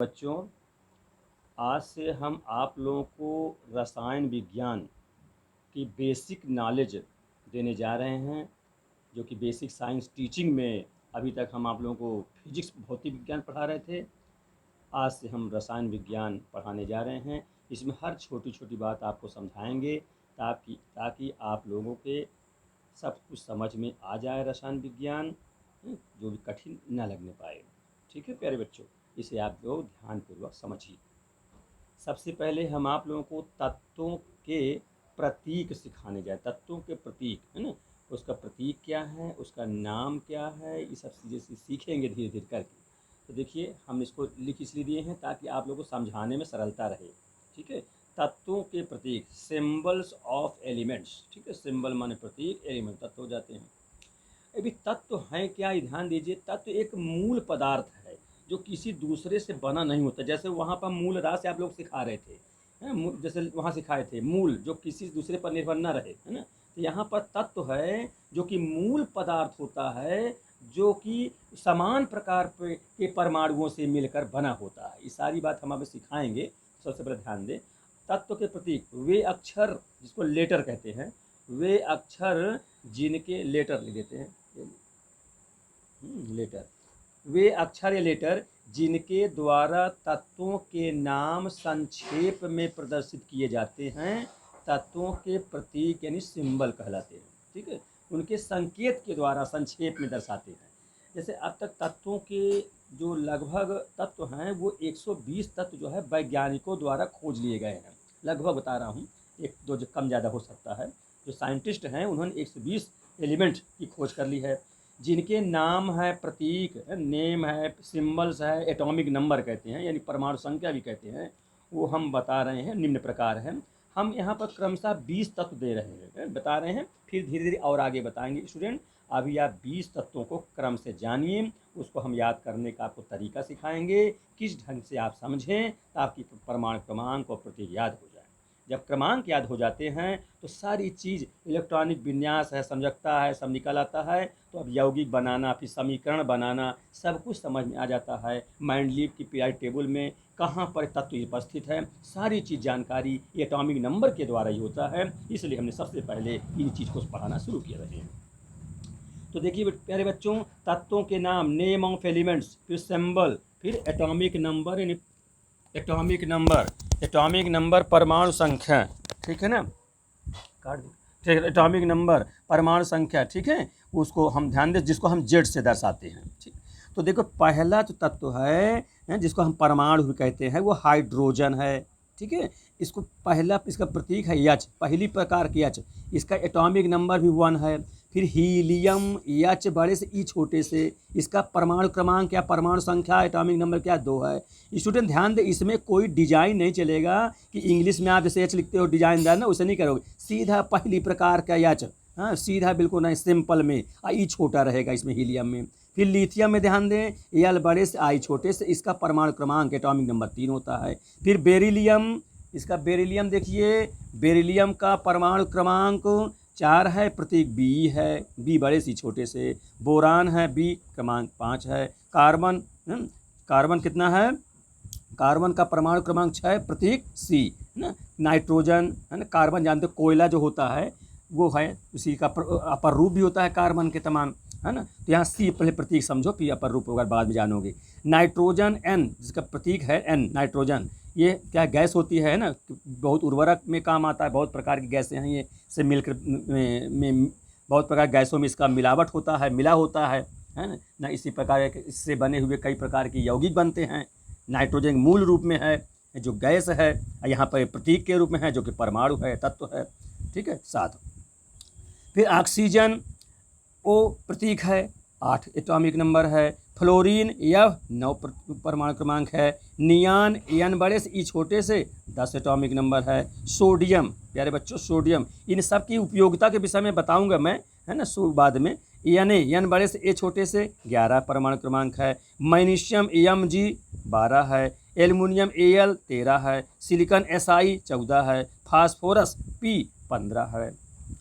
बच्चों, आज से हम आप लोगों को रसायन विज्ञान की बेसिक नॉलेज देने जा रहे हैं, जो कि बेसिक साइंस टीचिंग में अभी तक हम आप लोगों को फिजिक्स भौतिक विज्ञान पढ़ा रहे थे। आज से हम रसायन विज्ञान पढ़ाने जा रहे हैं। इसमें हर छोटी छोटी बात आपको समझाएंगे ताकि आप लोगों के सब कुछ समझ में आ जाए। रसायन विज्ञान जो भी कठिन न लगने पाए। ठीक है प्यारे बच्चों, इसे आप लोग ध्यानपूर्वक समझिए। सबसे पहले हम आप लोगों को तत्वों के प्रतीक सिखाने जाए। तत्वों के प्रतीक है ना, उसका प्रतीक क्या है, उसका नाम क्या है, ये सब चीज़ें सीखेंगे धीरे धीरे करके। तो देखिए, हम इसको लिख इसलिए दिए हैं ताकि आप लोगों को समझाने में सरलता रहे। ठीक है, तत्वों के प्रतीक, सिंबल्स ऑफ एलिमेंट्स। ठीक है, सिंबल माने प्रतीक, एलिमेंट तत्व हो जाते हैं। अभी तत्व हैं क्या, ये ध्यान दीजिए। तत्व एक मूल पदार्थ है जो किसी दूसरे से बना नहीं होता। जैसे वहाँ पर मूल राशि आप लोग सिखा रहे थे, जैसे वहाँ सिखाए थे मूल जो किसी दूसरे पर निर्भर न रहे, है ना। तो यहाँ पर तत्व है जो कि मूल पदार्थ होता है, जो कि समान प्रकार के परमाणुओं से मिलकर बना होता है। ये सारी बात हम अब सिखाएंगे। सबसे पहले ध्यान दें, तत्व के प्रतीक वे अक्षर जिसको लेटर कहते हैं, वे अक्षर जिनके लेटर लिख देते हैं, लेटर, वे अक्षर या लेटर जिनके द्वारा तत्वों के नाम संक्षेप में प्रदर्शित किए जाते हैं, तत्वों के प्रतीक यानी सिंबल कहलाते हैं। ठीक है, उनके संकेत के द्वारा संक्षेप में दर्शाते हैं। जैसे अब तक तत्वों के जो लगभग तत्व हैं वो 120 तत्व जो है वैज्ञानिकों द्वारा खोज लिए गए हैं। लगभग बता रहा हूँ, एक दो जो कम ज़्यादा हो सकता है। जो साइंटिस्ट हैं उन्होंने 120 एलिमेंट की खोज कर ली है, जिनके नाम है, प्रतीक नेम है, सिंबल्स है, एटॉमिक नंबर कहते हैं यानी परमाणु संख्या भी कहते हैं, वो हम बता रहे हैं। निम्न प्रकार है। हम यहाँ पर क्रमशः 20 तत्व दे रहे हैं, बता रहे हैं, फिर धीरे धीरे और आगे बताएंगे स्टूडेंट। अभी आप 20 तत्वों को क्रम से जानिए, उसको हम याद करने का आपको तरीका सिखाएंगे, किस ढंग से आप समझें ताकि परमाणु क्रमांक और प्रतीक याद हो जाए। जब क्रमांक याद हो जाते हैं तो सारी चीज़, इलेक्ट्रॉनिक विन्यास है, समझता है, सब निकल आता है। तो अब यौगिक बनाना, फिर समीकरण बनाना, सब कुछ समझ में आ जाता है। माइंडलीव की पीरियोडिक टेबल में कहाँ पर तत्व उपस्थित है, सारी चीज़ जानकारी एटॉमिक नंबर के द्वारा ही होता है। इसलिए हमने सबसे पहले इन चीज़ को पढ़ाना शुरू किया रहे हैं। तो देखिए प्यारे बच्चों, तत्वों के नाम, नेम ऑफ एलिमेंट्स, फिर सिंबल, फिर एटॉमिक नंबर, एटॉमिक नंबर परमाणु संख्या। ठीक है ना, काट दो। ठीक है, एटॉमिक नंबर परमाणु संख्या। ठीक है, उसको हम ध्यान दें, जिसको हम जेड से दर्शाते हैं। ठीक, तो देखो पहला जो तत्व है जिसको हम परमाणु भी कहते हैं, वो हाइड्रोजन है। ठीक है, इसको पहला, इसका प्रतीक है एच, पहली प्रकार की एच। इसका एटॉमिक नंबर भी 1 है। फिर हीलियम, एच बड़े से ई छोटे से, इसका परमाणु क्रमांक क्या, परमाणु संख्या, एटॉमिक नंबर क्या, 2 है। स्टूडेंट ध्यान दे, इसमें कोई डिजाइन नहीं चलेगा कि इंग्लिश में आप जैसे एच लिखते हो डिजाइनदार ना, उसे नहीं करोगे। सीधा पहली प्रकार का एच, हाँ सीधा बिल्कुल नहीं, सिंपल में ई छोटा रहेगा इसमें हीलियम में। फिर लिथियम में ध्यान दें, एल बड़े से आई छोटे से, इसका परमाणु क्रमांक एटॉमिक नंबर 3 होता है। फिर बेरिलियम, इसका बेरिलियम देखिए, बेरिलियम का परमाणु क्रमांक 4 है, प्रतीक बी है, बी बड़े से छोटे से। बोरान है, बी क्रमांक 5 है। कार्बन, कार्बन कितना है, कार्बन का परमाणु क्रमांक 6, प्रतीक सी, है ना। नाइट्रोजन है ना, कार्बन जानते हो कोयला जो होता है वो है, उसी का अपर रूप भी होता है कार्बन के तमाम, है ना। तो यहाँ सी पहले प्रतीक समझो, फिर अपर रूप होगा बाद में जानोगे। नाइट्रोजन एन, जिसका प्रतीक है एन, नाइट्रोजन, ये क्या गैस होती है ना, बहुत उर्वरक में काम आता है। बहुत प्रकार की गैसें हैं, ये से मिलकर में बहुत प्रकार गैसों में इसका मिलावट होता है, मिला होता है ना। इसी प्रकार इससे बने हुए कई प्रकार के यौगिक बनते हैं। नाइट्रोजन मूल रूप में है जो गैस है, यहाँ पर प्रतीक के रूप में है जो कि परमाणु है, तत्व है। ठीक है, 7। फिर ऑक्सीजन, ओ प्रतीक है, 8 एटॉमिक नंबर है। फ्लोरीन, यह 9 परमाणु क्रमांक है। नियान, एन बड़े से ई छोटे से, 10 एटॉमिक नंबर है। सोडियम, प्यारे बच्चों सोडियम, इन सब की उपयोगिता के विषय में बताऊंगा मैं, है ना, बाद में। एन बड़े से ए छोटे से, 11 परमाणु क्रमांक है। मैग्नीशियम, एम जी 12 है। एल्युमिनियम, एल 13 है। सिलिकॉन, एसआई 14 है। फास्फोरस, पी 15 है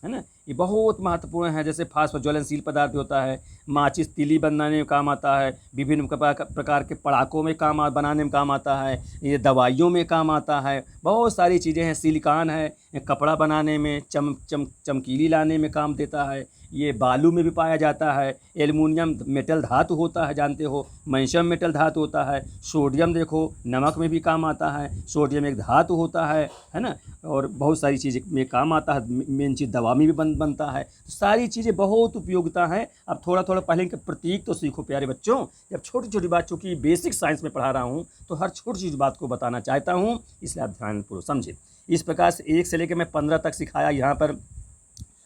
ना। ये बहुत महत्वपूर्ण है। जैसे फास्फोरस ज्वलनशील पदार्थ होता है, माचिस तीली बनाने में काम आता है, विभिन्न प्रकार के पटाखों में बनाने में काम आता है, ये दवाइयों में काम आता है, बहुत सारी चीज़ें हैं। सिलिकॉन है, ये कपड़ा बनाने में, चमकीली लाने में काम देता है। ये बालू में भी पाया जाता है। एल्युमिनियम मेटल धातु होता है, जानते हो, मैग्नीशियम मेटल धातु होता है। सोडियम देखो नमक में भी काम आता है, सोडियम एक धातु होता है ना। और बहुत सारी चीज़ें में काम आता है, मेन चीज़ दवा में भी बनता है। तो सारी चीज़ें बहुत उपयोगिता है। अब थोड़ा थोड़ा पहले इनके प्रतीक तो सीखो प्यारे बच्चों। जब छोटी छोटी बात, चूँकि बेसिक साइंस में पढ़ा रहा हूँ तो हर छोटी छोटी बात को बताना चाहता हूँ, इसलिए आप ध्यानपूर्वक समझें। इस प्रकार से 1 से लेकर मैं 15 तक सिखाया। यहाँ पर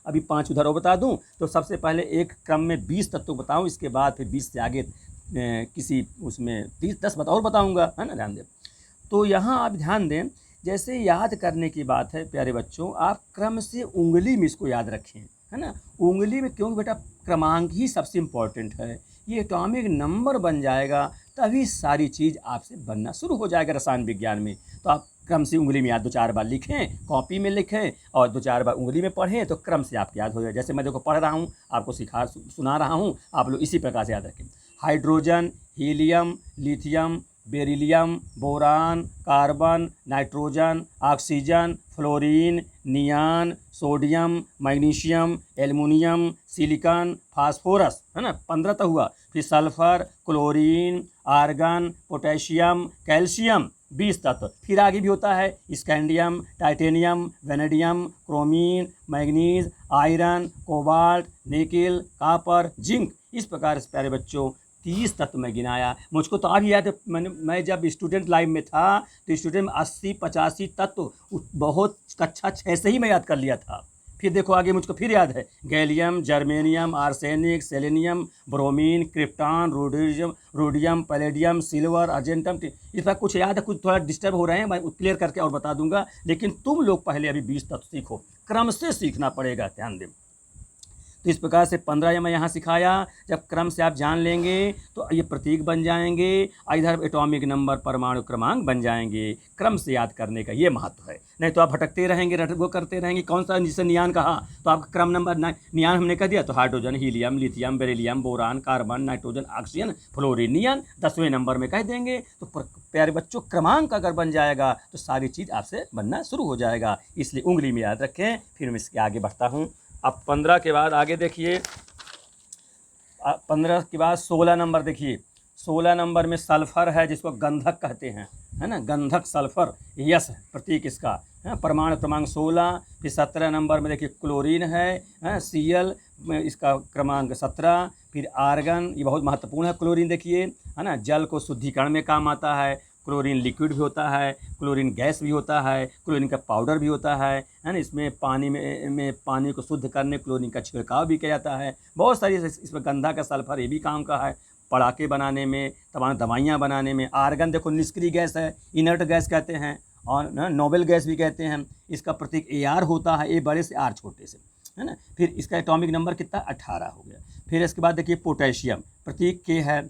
अभी 5 उदाहरण बता दूं तो सबसे पहले एक क्रम में 20 तत्व बताऊं, इसके बाद फिर 20 से आगे किसी उसमें 30-10 और बताऊंगा, है ना, ध्यान दें। तो यहाँ आप ध्यान दें, जैसे याद करने की बात है प्यारे बच्चों, आप क्रम से उंगली में इसको याद रखें, है ना। उंगली में, क्योंकि बेटा क्रमांक ही सबसे इम्पॉर्टेंट है। ये एटॉमिक नंबर बन जाएगा तभी सारी चीज़ आपसे बनना शुरू हो जाएगा रसायन विज्ञान में। तो आप क्रम से उंगली में याद 2-4 बार लिखें, कॉपी में लिखें और 2-4 बार उंगली में पढ़ें, तो क्रम से आपको याद हो जाए। जैसे मैं देखो पढ़ रहा हूँ, आपको सुना रहा हूँ, आप लोग इसी प्रकार से याद रखें। Hydrogen, helium, lithium, beryllium, boron, carbon, nitrogen, oxygen, fluorine, neon, sodium, magnesium, aluminium, silicon, phosphorus, है ना, 15 तो हुआ। फिर sulphur, chlorine, argon, potassium, calcium, 20 तत्व। फिर आगे भी होता है scandium, titanium, vanadium, chromium, manganese, iron, cobalt, nickel, copper, zinc. इस प्रकार से प्यारे बच्चों 30 तत्व में गिनाया। मुझको तो अभी याद है, मैं जब स्टूडेंट लाइफ में था तो स्टूडेंट में 80-85 तत्व बहुत कक्षा 6 से ही मैं याद कर लिया था। फिर देखो आगे मुझको फिर याद है, gallium, germanium, arsenic, selenium, bromine, krypton, rhodium, palladium, silver, argentum. इस पर कुछ याद है, कुछ थोड़ा डिस्टर्ब हो रहे हैं, मैं क्लियर करके और बता दूंगा। लेकिन तुम लोग पहले अभी 20 तत्व सीखो, क्रम से सीखना पड़ेगा, ध्यान दें। तो इस प्रकार से 15 मैं यहाँ सिखाया। जब क्रम से आप जान लेंगे तो ये प्रतीक बन जाएंगे, इधर एटॉमिक नंबर, परमाणु क्रमांक बन जाएंगे। क्रम से याद करने का ये महत्व है, नहीं तो आप भटकते रहेंगे, रटगो करते रहेंगे। कौन सा, जिसे नियान कहा तो आपका क्रम नंबर नियान हमने कह दिया, तो hydrogen, helium, lithium, beryllium, boron, carbon, nitrogen, oxygen, fluorine, neon 10वें नंबर में कह देंगे। तो प्यारे बच्चों क्रमांक अगर बन जाएगा तो सारी चीज़ आपसे बनना शुरू हो जाएगा। इसलिए उंगली में याद रखें। फिर मैं इसके आगे बढ़ता हूँ। अब 15 के बाद आगे देखिए, 15 के बाद 16 नंबर देखिए। 16 नंबर में सल्फर है, जिसको गंधक कहते हैं, है ना, गंधक सल्फर, यस प्रतीक इसका है, परमाणु क्रमांक 16। फिर 17 नंबर में देखिए क्लोरीन है, Cl, इसका क्रमांक 17। फिर आर्गन, ये बहुत महत्वपूर्ण है क्लोरीन, देखिए, है ना, जल को शुद्धिकरण में काम आता है। क्लोरीन लिक्विड भी होता है, क्लोरीन गैस भी होता है, क्लोरीन का पाउडर भी होता है ना। इसमें पानी में पानी को शुद्ध करने क्लोरीन का छिड़काव भी किया जाता है। बहुत सारी इसमें गंधा का सल्फर ये भी काम का है, पटाखे बनाने में, तमाम दवाइयाँ बनाने में। आर्गन देखो निष्क्रिय गैस है, इनर्ट गैस कहते हैं, और नोबेल गैस भी कहते हैं। इसका प्रतीक Ar होता है, A बड़े से R छोटे से, है ना। फिर इसका एटॉमिक नंबर कितना, 18 हो गया। फिर इसके बाद देखिए पोटेशियम, प्रतीक K है,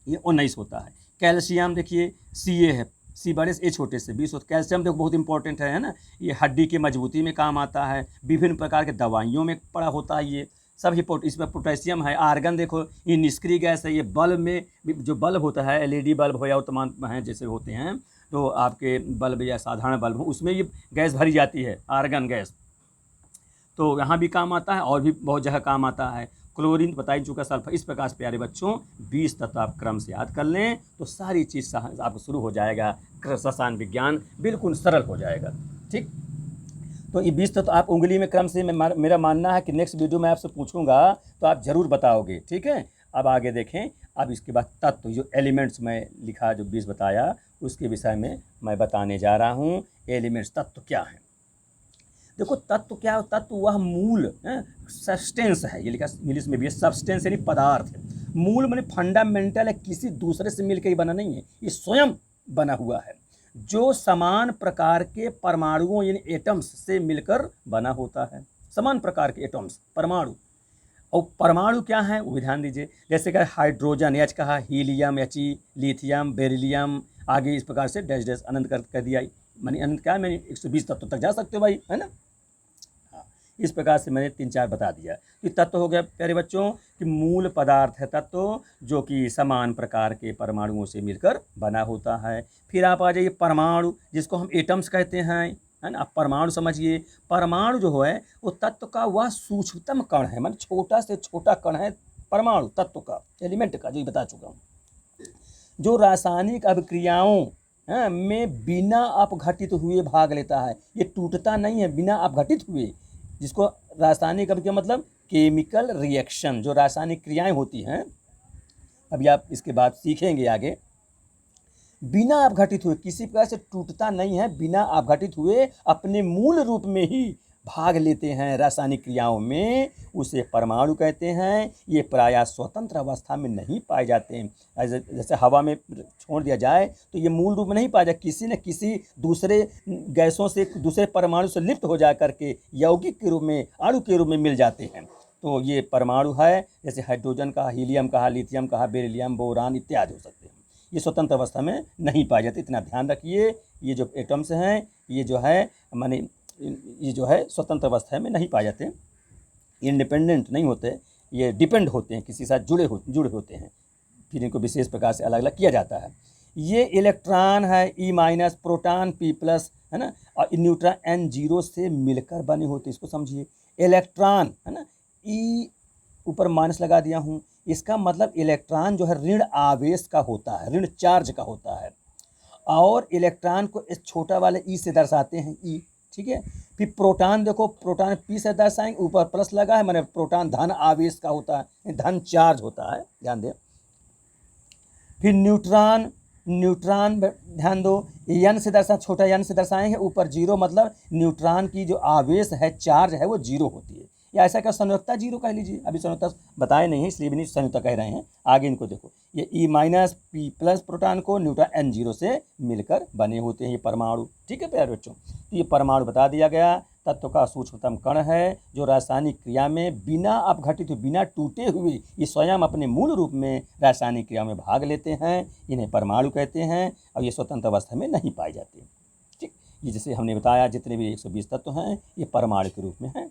ये 19 होता है। कैल्शियम देखिए Ca है, C बड़े से A छोटे से 20 होता है। कैल्शियम देखो बहुत इंपॉर्टेंट है ना, ये हड्डी की मजबूती में काम आता है, विभिन्न प्रकार के दवाइयों में पड़ा होता है ये सभी। इसमें पोटेशियम है। आर्गन देखो ये निष्क्रिय गैस है, ये बल्ब में जो बल्ब होता है, LED बल्ब हो या तमाम हैं जैसे होते हैं, तो आपके बल्ब या साधारण बल्ब हो, उसमें ये गैस भरी जाती है, आर्गन गैस, तो यहाँ भी काम आता है और भी बहुत जगह काम आता है। क्लोरीन बता ही चुका, सल्फर। इस प्रकार से प्यारे बच्चों 20 तत्व आप क्रम से याद कर लें तो सारी चीज़ आपको शुरू हो जाएगा, रसायन विज्ञान बिल्कुल सरल हो जाएगा। ठीक, तो ये 20 तत्व आप उंगली में क्रम से, मेरा मानना है कि नेक्स्ट वीडियो में आपसे पूछूंगा तो आप ज़रूर बताओगे, ठीक है। अब आगे देखें। अब इसके बाद तत्व, जो एलिमेंट्स में लिखा, जो 20 बताया, उसके विषय में मैं बताने जा रहा हूँ। एलिमेंट्स, तत्व क्या है। देखो तत्व क्या है, तत्व वह मूल सब्सटेंस है, ये लिखा इंग्लिश में भी है, सब्सटेंस यानी पदार्थ है। मूल माने फंडामेंटल है, किसी दूसरे से मिलकर ही बना नहीं है, ये स्वयं बना हुआ है, जो समान प्रकार के परमाणुओं यानी एटम्स से मिलकर बना होता है। समान प्रकार के एटम्स, परमाणु। और परमाणु क्या है वो भी ध्यान दीजिए। जैसे कि हाइड्रोजन, H कहा, हीलियम He, लिथियम, बेरिलियम, आगे इस प्रकार से डैश डैश अनंत कर दिया। मानी अनंत क्या है, मैंने 120 तत्व तक जा सकते हो भाई, है ना। हाँ, इस प्रकार से मैंने 3-4 बता दिया। तो ये तत्व हो गया प्यारे बच्चों कि मूल पदार्थ है तत्व जो कि समान प्रकार के परमाणुओं से मिलकर बना होता है। फिर आप आ जाइए परमाणु, जिसको हम एटम्स कहते हैं, है ना। आप परमाणु समझिए, परमाणु जो है वो तत्व का वह सूक्ष्मतम कण है, मतलब छोटा से छोटा कण है परमाणु तत्व का, एलिमेंट का, जो बता चुका हूँ, जो रासायनिक अभिक्रियाओं में बिना अपघटित हुए भाग लेता है। ये टूटता नहीं है बिना अपघटित हुए, जिसको रासायनिक अभिक्रिया मतलब केमिकल रिएक्शन, जो रासायनिक क्रियाएं होती हैं, अभी आप इसके बाद सीखेंगे आगे, बिना अपघटित हुए, किसी प्रकार से टूटता नहीं है, बिना अपघटित हुए अपने मूल रूप में ही भाग लेते हैं रासायनिक क्रियाओं में, उसे परमाणु कहते हैं। ये प्रायः स्वतंत्र अवस्था में नहीं पाए जाते हैं। जैसे हवा में छोड़ दिया जाए तो ये मूल रूप में नहीं पाया जाए, किसी न किसी दूसरे गैसों से, दूसरे परमाणु से लिप्त हो जा करके यौगिक के रूप में, अणु के रूप में मिल जाते हैं। तो ये परमाणु है, जैसे हाइड्रोजन कहा, हीलियम कहा, लिथियम कहा, बेरिलियम, बोरान इत्यादि हो सकते हैं। ये स्वतंत्र अवस्था में नहीं पाए जाते, इतना ध्यान रखिए। ये जो एटम्स हैं, ये जो है माने ये जो है स्वतंत्र अवस्था में नहीं पाए जाते, इंडिपेंडेंट नहीं होते, ये डिपेंड होते हैं, किसी साथ जुड़े होते हैं, फिर इनको विशेष प्रकार से अलग अलग किया जाता है। ये इलेक्ट्रॉन है E-, प्रोटॉन P+, है ना, और न्यूट्रॉन N0 से मिलकर बने होते हैं। इसको समझिए, इलेक्ट्रॉन है ना, E ऊपर माइनस लगा दिया हूँ, इसका मतलब इलेक्ट्रॉन जो है ऋण आवेश का होता है, ऋण चार्ज का होता है, और इलेक्ट्रॉन को इस छोटा वाले ई से दर्शाते हैं, ई, ठीक है। फिर प्रोटॉन देखो, प्रोटॉन पी से दर्शाएंगे, ऊपर प्लस लगा है, मैंने प्रोटॉन धन आवेश का होता है, धन चार्ज होता है, ध्यान दें। फिर न्यूट्रॉन, ध्यान दो, एन से दर्शा, छोटा एन से दर्शाएंगे, ऊपर 0, मतलब न्यूट्रॉन की जो आवेश है, चार्ज है, वो 0 होती है, या ऐसा क्या संयुक्ता 0 कह लीजिए। अभी संयुक्ता बताए नहीं है इसलिए भी नहीं संयुक्ता कह रहे हैं, आगे इनको देखो। ये E- P+ प्रोटॉन को न्यूट्रॉन N0 से मिलकर बने होते हैं ये परमाणु, ठीक है प्यारे बच्चों। तो ये परमाणु बता दिया गया, तत्व का सूक्ष्मतम कण है, जो रासायनिक क्रिया में बिना अपघटित, बिना टूटे हुए ये स्वयं अपने मूल रूप में रासायनिक क्रिया में भाग लेते हैं, इन्हें परमाणु कहते हैं, और ये स्वतंत्र अवस्था में नहीं पाए जाते, ठीक। ये जैसे हमने बताया, जितने भी 120 तत्व हैं ये परमाणु के रूप में हैं।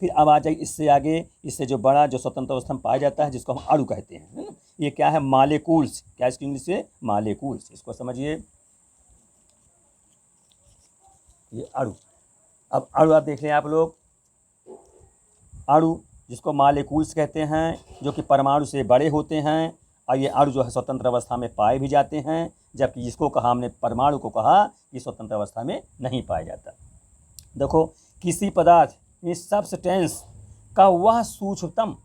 फिर अब आ जाइए इससे आगे, इससे जो बड़ा, जो स्वतंत्र अवस्था में पाया जाता है, जिसको हम अणु कहते हैं, है ना। ये क्या है, मालिक्यूल्स, क्या इसकी इंग्लिश से मालिक्यूल्स, इसको समझिए, ये अणु। अब अणु आप देख लें आप लोग, अणु जिसको मालिक्यूल्स कहते हैं, जो कि परमाणु से बड़े होते हैं, और ये अणु जो है स्वतंत्र अवस्था में पाए भी जाते हैं, जबकि जिसको कहा हमने, परमाणु को कहा, ये स्वतंत्र अवस्था में नहीं पाया जाता। देखो, किसी पदार्थ, इस सब्सटेंस का वह सूक्ष्मतम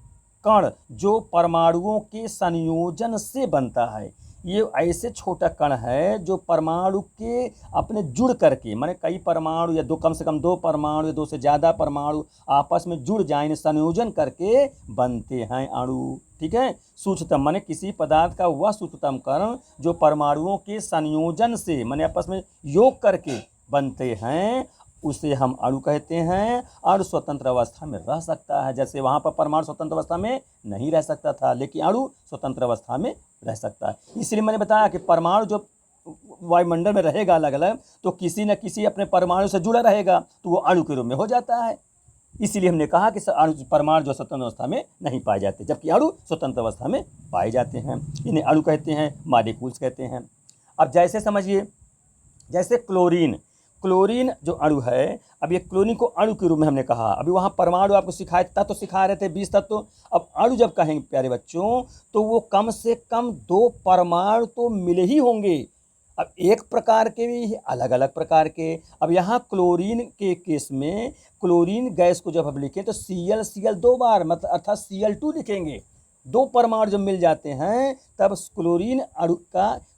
कण जो परमाणुओं के संयोजन से बनता है, ये ऐसे छोटा कण है जो परमाणु के अपने जुड़ करके, माने कई परमाणु या दो, कम से कम 2 परमाणु या 2 से ज़्यादा परमाणु आपस में जुड़ जाएं, संयोजन करके बनते हैं अणु, ठीक है। सूक्ष्मतम माने किसी पदार्थ का वह सूक्ष्मतम कण जो परमाणुओं के संयोजन से, माने आपस में योग करके बनते हैं, उसे हम अणु कहते हैं। अणु स्वतंत्र अवस्था में रह सकता है, जैसे वहाँ पर परमाणु स्वतंत्र अवस्था में नहीं रह सकता था, लेकिन अणु स्वतंत्र अवस्था में रह सकता है। इसलिए मैंने बताया कि परमाणु जो वायुमंडल में रहेगा अलग अलग, तो किसी न किसी अपने परमाणु से जुड़ा रहेगा, तो वो अणु के रूप में हो जाता है। इसीलिए हमने कहा कि परमाणु जो स्वतंत्र अवस्था में नहीं पाए जाते, जबकि अणु स्वतंत्र अवस्था में पाए जाते हैं। इन्हें अणु कहते हैं, मॉलिक्यूल्स कहते हैं। अब जैसे समझिए, जैसे क्लोरीन जो अणु है, अब ये क्लोरीन को अणु के रूप में हमने कहा, अभी वहाँ परमाणु आपको सिखाए, तत्व सिखा रहे थे 20 तत्व, अब अणु जब कहेंगे प्यारे बच्चों, तो वो कम से कम 2 परमाणु तो मिले ही होंगे। अब एक प्रकार के भी, अलग अलग प्रकार के। अब यहाँ क्लोरीन के केस में, क्लोरीन गैस को जब हम लिखें तो Cl 2 बार, मतलब अर्थात Cl2 लिखेंगे। 2 परमाणु जब मिल जाते हैं तब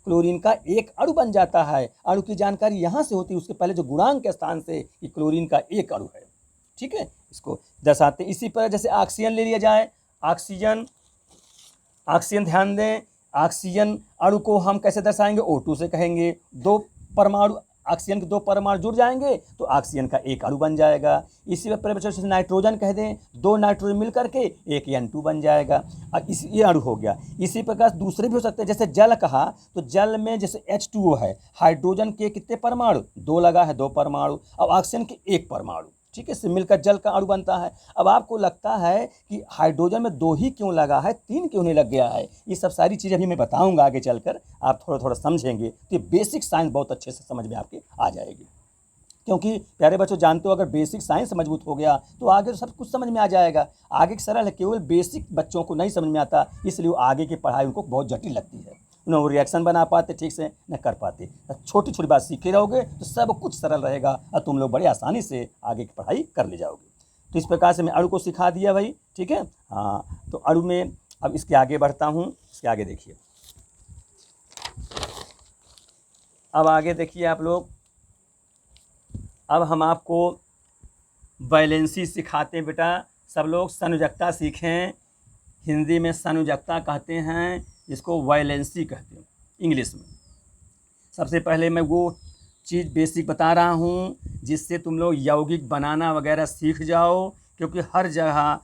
क्लोरीन का एक अणु बन जाता है। अणु की जानकारी यहाँ से होती है, उसके पहले जो गुणांक के स्थान से कि क्लोरीन का एक अणु है, ठीक है, इसको दर्शाते हैं। इसी पर जैसे ऑक्सीजन ले लिया जाए, ऑक्सीजन ध्यान दें, ऑक्सीजन अणु को हम कैसे दर्शाएंगे, O2 से कहेंगे। 2 परमाणु, ऑक्सीजन के 2 परमाणु जुड़ जाएंगे तो ऑक्सीजन का एक अणु बन जाएगा। इसी पर बच्चों से नाइट्रोजन कह दें, 2 नाइट्रोजन मिल करके एक N2 बन जाएगा, और ये अणु हो गया। इसी प्रकार दूसरे भी हो सकते हैं, जैसे जल कहा तो जल में जैसे H2O है, हाइड्रोजन के कितने परमाणु, 2 लगा है, 2 परमाणु, और ऑक्सीजन के 1 परमाणु, ठीक है, इससे मिलकर जल का अणु बनता है। अब आपको लगता है कि हाइड्रोजन में 2 ही क्यों लगा है, 3 क्यों नहीं लग गया है, ये सब सारी चीज़ें अभी मैं बताऊंगा आगे चलकर, आप थोड़ा थोड़ा समझेंगे तो ये बेसिक साइंस बहुत अच्छे से समझ में आपके आ जाएगी। क्योंकि प्यारे बच्चों जानते हो, अगर बेसिक साइंस मजबूत हो गया तो आगे तो सब कुछ समझ में आ जाएगा। आगे की सरल है, केवल बेसिक बच्चों को नहीं समझ में आता, इसलिए वो आगे की पढ़ाई उनको बहुत जटिल लगती है, न वो रिएक्शन बना पाते ठीक से, न कर पाते। छोटी छोटी बात सीखे रहोगे तो सब कुछ सरल रहेगा और तुम लोग बड़ी आसानी से आगे की पढ़ाई कर ले जाओगे। तो इस प्रकार से मैं अणु को सिखा दिया भाई, ठीक है। हाँ, तो अणु में अब इसके आगे बढ़ता हूँ। इसके आगे देखिए, अब आगे देखिए आप लोग, अब हम आपको वैलेंसी सिखाते हैं बेटा। सब लोग संयोजकता सीखें, हिंदी में संयोजकता कहते हैं, इसको वैलेंसी कहते हैं इंग्लिश में। सबसे पहले मैं वो चीज़ बेसिक बता रहा हूँ जिससे तुम लोग यौगिक बनाना वगैरह सीख जाओ, क्योंकि हर जगह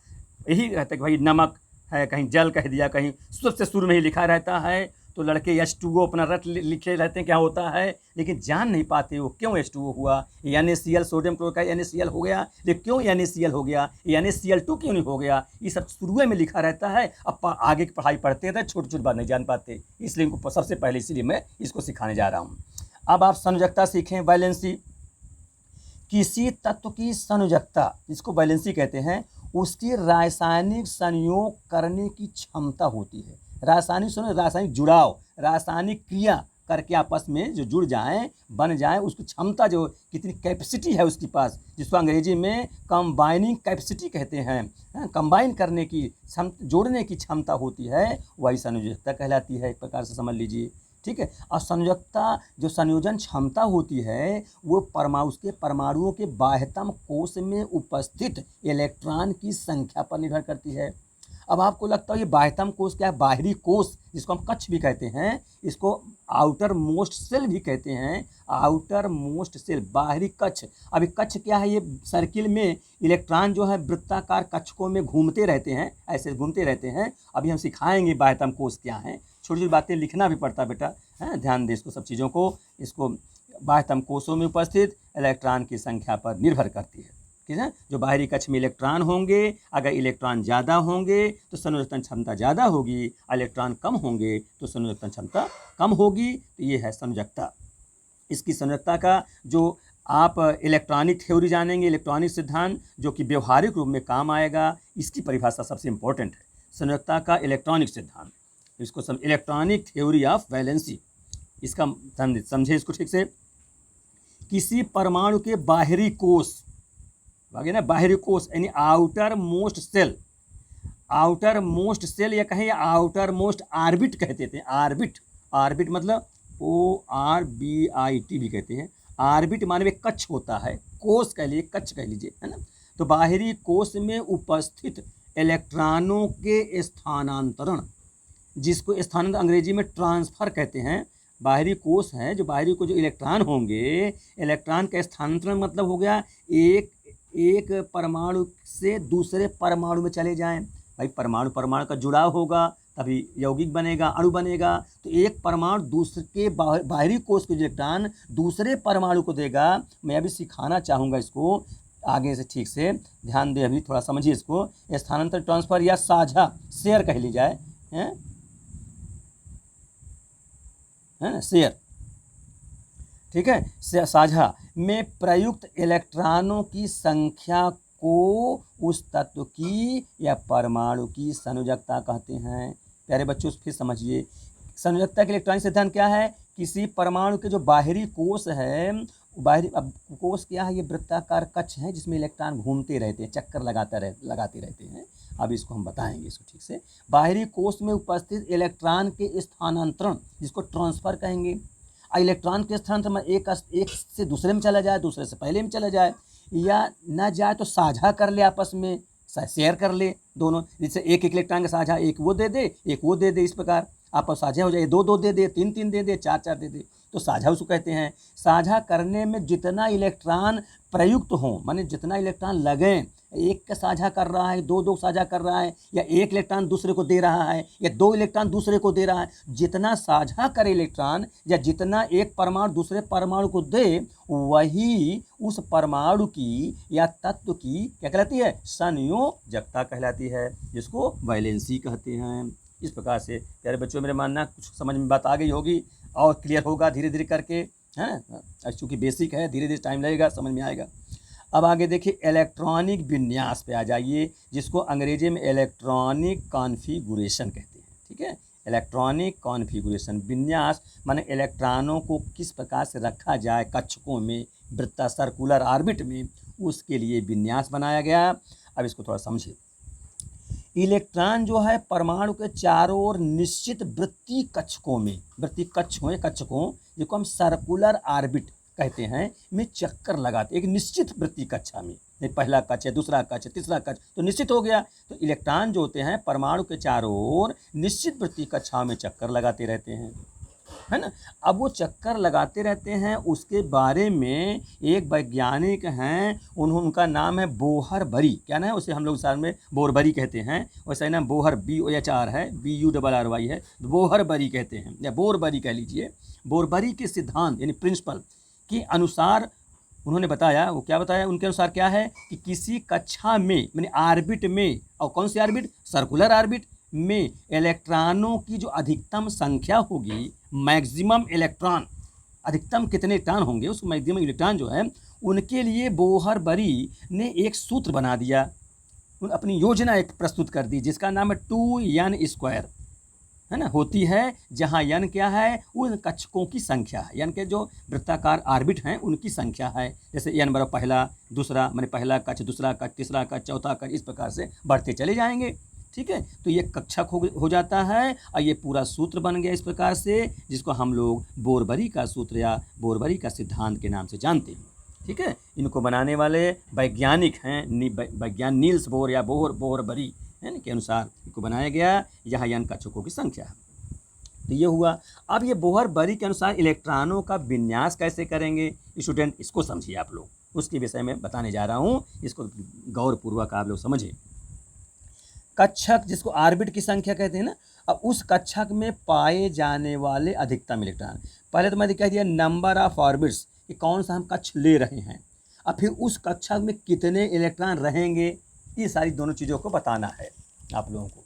यही रहता है कि भाई नमक है, कहीं जल कह दिया, कहीं सबसे शुरू में ही लिखा रहता है, तो लड़के H2O अपना रट लिखे रहते हैं क्या होता है, लेकिन जान नहीं पाते वो क्यों H2O हुआ, NaCl सोडियम क्लोराइड NaCl हो गया, लेकिन क्यों NaCl हो गया, NaCl2 क्यों नहीं हो गया, ये सब शुरू में लिखा रहता है। अब आगे की पढ़ाई पढ़ते थे, छोटी छोटी बात नहीं जान पाते, इसलिए इनको सबसे पहले इसीलिए मैं इसको सिखाने जा रहा हूँ। अब आप संयोजकता सीखें, वैलेंसी। किसी तत्व की संयोजकता, जिसको वैलेंसी कहते हैं, उसकी रासायनिक संयोग करने की क्षमता होती है। रासायनिक जुड़ाव, रासायनिक क्रिया करके आपस में जो जुड़ जाएं, बन जाएं, उसकी क्षमता, जो कितनी कैपेसिटी है उसके पास, जिसको अंग्रेजी में कंबाइनिंग कैपेसिटी कहते हैं, कंबाइन करने की जोड़ने की क्षमता होती है, वही संयोजकता कहलाती है। एक प्रकार से समझ लीजिए, ठीक है। और संयोजकता, जो संयोजन क्षमता होती है, वो उसके परमाणुओं के बाह्यतम कोश में उपस्थित इलेक्ट्रॉन की संख्या पर निर्भर करती है। अब आपको लगता है ये बाह्यतम कोश क्या है, बाहरी कोश, जिसको हम कक्ष भी कहते हैं, इसको आउटर मोस्ट सेल भी कहते हैं, आउटर मोस्ट सेल, बाहरी कक्ष। अभी कक्ष क्या है, ये सर्किल में इलेक्ट्रॉन जो है वृत्ताकार कक्षकों में घूमते रहते हैं, ऐसे घूमते रहते हैं। अभी हम सिखाएंगे बाह्यतम कोश क्या है, छोटी छोटी बातें लिखना भी पड़ता है बेटा, है, ध्यान दे इसको, सब चीज़ों को। इसको बाह्यतम कोशों में उपस्थित इलेक्ट्रॉन की संख्या पर निर्भर करती है, ठीक है। जो बाहरी कक्ष में इलेक्ट्रॉन होंगे, अगर इलेक्ट्रॉन ज़्यादा होंगे तो संयोजकता क्षमता ज़्यादा होगी, इलेक्ट्रॉन कम होंगे तो संयोजकता क्षमता कम होगी। तो ये है संयोजकता। इसकी संयोजकता का जो आप इलेक्ट्रॉनिक थ्योरी जानेंगे, इलेक्ट्रॉनिक सिद्धांत, जो कि व्यवहारिक रूप में काम आएगा, इसकी परिभाषा सबसे इम्पोर्टेंट है, संयोजकता का इलेक्ट्रॉनिक सिद्धांत। इसको इलेक्ट्रॉनिक थ्योरी ऑफ वैलेंसी, इसका समझे इसको ठीक से। किसी परमाणु के बाहरी कोश, आगे ना, बाहरी कोश यानी outer most cell, outer most cell या कहें आउटर मोस्ट आर्बिट कहते थे। आर्बिट मतलब ORBIT भी कहते हैं। आर्बिट माने कक्ष होता है, कोश कह लीजिए, कक्ष कह लीजिए, है ना। तो बाहरी कोश में उपस्थित इलेक्ट्रॉनों के स्थानांतरण, जिसको स्थानांतरण अंग्रेजी में ट्रांसफ़र कहते हैं। बाहरी कोश है, जो बाहरी को जो इलेक्ट्रॉन होंगे, इलेक्ट्रॉन का स्थानांतरण मतलब हो गया एक परमाणु से दूसरे परमाणु में चले जाएं। भाई परमाणु का जुड़ाव होगा तभी यौगिक बनेगा, अणु बनेगा। तो एक परमाणु दूसरे के बाहरी कोश के इलेक्ट्रॉन दूसरे परमाणु को देगा। मैं अभी सिखाना चाहूँगा इसको आगे से, ठीक से ध्यान दे, अभी थोड़ा समझिए इसको। स्थानांतरण, ट्रांसफ़र या साझा, शेयर कह ली जाए, है ना, शेयर, ठीक है। साझा में प्रयुक्त इलेक्ट्रॉनों की संख्या को उस तत्व की या परमाणु की संयोजकता कहते हैं। प्यारे बच्चों फिर समझिए, संयोजकता के इलेक्ट्रॉनिक सिद्धांत क्या है। किसी परमाणु के जो बाहरी कोश है, अब कोश क्या है, ये वृत्ताकार कक्ष है जिसमें इलेक्ट्रॉन घूमते रहते हैं, चक्कर लगाते रहते हैं। अब इसको हम बताएंगे इसको ठीक से। बाहरी कोश में उपस्थित इलेक्ट्रॉन के स्थानांतरण, जिसको ट्रांसफ़र कहेंगे। इलेक्ट्रॉन के स्थानांतरण में एक से दूसरे में चला जाए, दूसरे से पहले में चला जाए, या ना जाए तो साझा कर ले, आपस में शेयर कर ले दोनों। जैसे एक इलेक्ट्रॉन का साझा, एक वो दे दे, एक वो दे दे, इस प्रकार आपस साझा हो जाए। 2 दे दे, 3 दे दे, 4 दे दे, तो साझा उसको कहते हैं। साझा करने में जितना इलेक्ट्रॉन प्रयुक्त हों, माने जितना इलेक्ट्रॉन लगें, एक का साझा कर रहा है, दो साझा कर रहा है, या एक इलेक्ट्रॉन दूसरे को दे रहा है, या दो इलेक्ट्रॉन दूसरे को दे रहा है, जितना साझा करे इलेक्ट्रॉन या जितना एक परमाणु दूसरे परमाणु को दे, वही उस परमाणु की या तत्व की क्या कहलाती है, संयोजकता कहलाती है, जिसको वैलेंसी कहते हैं। इस प्रकार से प्यारे बच्चों, मेरे मानना कुछ समझ में बात आ गई होगी और क्लियर होगा धीरे धीरे करके, है। चूँकि बेसिक है, धीरे धीरे टाइम लगेगा, समझ में आएगा। अब आगे देखिए इलेक्ट्रॉनिक विन्यास पे आ जाइए, जिसको अंग्रेजी में इलेक्ट्रॉनिक कॉन्फ़िगरेशन कहते हैं। ठीक है, इलेक्ट्रॉनिक कॉन्फ़िगरेशन, विन्यास माने इलेक्ट्रॉनों को किस प्रकार से रखा जाए कक्षकों में, वृत्ता सर्कुलर ऑर्बिट में, उसके लिए विन्यास बनाया गया। अब इसको थोड़ा समझिए। इलेक्ट्रॉन जो है परमाणु के चारों ओर निश्चित वृत्तीय कक्षकों में, वृत्तीय कक्षकों जिसको हम सर्कुलर ऑर्बिट कहते हैं, में चक्कर लगाते, एक निश्चित वृत्तीय कक्षा में, पहला कक्ष है, दूसरा कक्ष, तीसरा कक्ष, तो निश्चित हो गया। तो इलेक्ट्रॉन जो होते हैं परमाणु के चारों ओर निश्चित वृत्तीय कक्षाओं में चक्कर लगाते रहते हैं, है ना। अब वो चक्कर लगाते रहते हैं, उसके बारे में एक वैज्ञानिक हैं, उनका नाम है बोहर-बरी। क्या नाम है उसे हम लोग साल में बोहर-बरी कहते हैं, वैसे ही नाम बोहर BOHR है, BURRY है, बोहर-बरी कहते हैं या बोहर-बरी कह लीजिए। बोहर-बरी के सिद्धांत यानी प्रिंसिपल के अनुसार उन्होंने बताया, वो क्या बताया, उनके अनुसार क्या है कि किसी कक्षा में माने ऑर्बिट में, और कौन सी ऑर्बिट, सर्कुलर ऑर्बिट में इलेक्ट्रॉनों की जो अधिकतम संख्या होगी, मैक्सिमम इलेक्ट्रॉन, अधिकतम कितने इलेक्ट्रॉन होंगे, उस मैक्सिमम इलेक्ट्रॉन जो है उनके लिए बोहर-बरी ने एक सूत्र बना दिया, अपनी योजना एक प्रस्तुत कर दी, जिसका नाम है 2n², है ना। होती है जहाँ n क्या है, उन कक्षकों की संख्या है, n के जो वृत्ताकार ऑर्बिट हैं उनकी संख्या है। जैसे n बराबर पहला, दूसरा माने पहला कक्ष, दूसरा कक्ष, तीसरा कक्ष, चौथा कक्ष, इस प्रकार से बढ़ते चले जाएंगे। ठीक है, तो ये कक्षक हो जाता है, और ये पूरा सूत्र बन गया इस प्रकार से, जिसको हम लोग बोहर-बरी का सूत्र या बोहर-बरी का सिद्धांत के नाम से जानते हैं। ठीक है, इनको बनाने वाले वैज्ञानिक हैं वैज्ञानिक नील्स बोहर या बोहर-बरी है ना, के अनुसार इनको बनाया गया, यहाँ n कक्षकों की संख्या है। तो ये हुआ। अब ये बोहर-बरी के अनुसार इलेक्ट्रॉनों का विन्यास कैसे करेंगे स्टूडेंट, इसको समझिए आप लोग, उसके विषय में बताने जा रहा हूँ, इसको गौरपूर्वक आप लोग समझिए। कक्षक जिसको ऑर्बिट की संख्या कहते हैं ना, अब उस कक्षक में पाए जाने वाले अधिकतम इलेक्ट्रॉन, पहले तो मैंने कह दिया नंबर ऑफ ऑर्बिट्स कि कौन सा हम कक्ष ले रहे हैं, अब फिर उस कक्षक में कितने इलेक्ट्रॉन रहेंगे, ये सारी दोनों चीज़ों को बताना है आप लोगों को,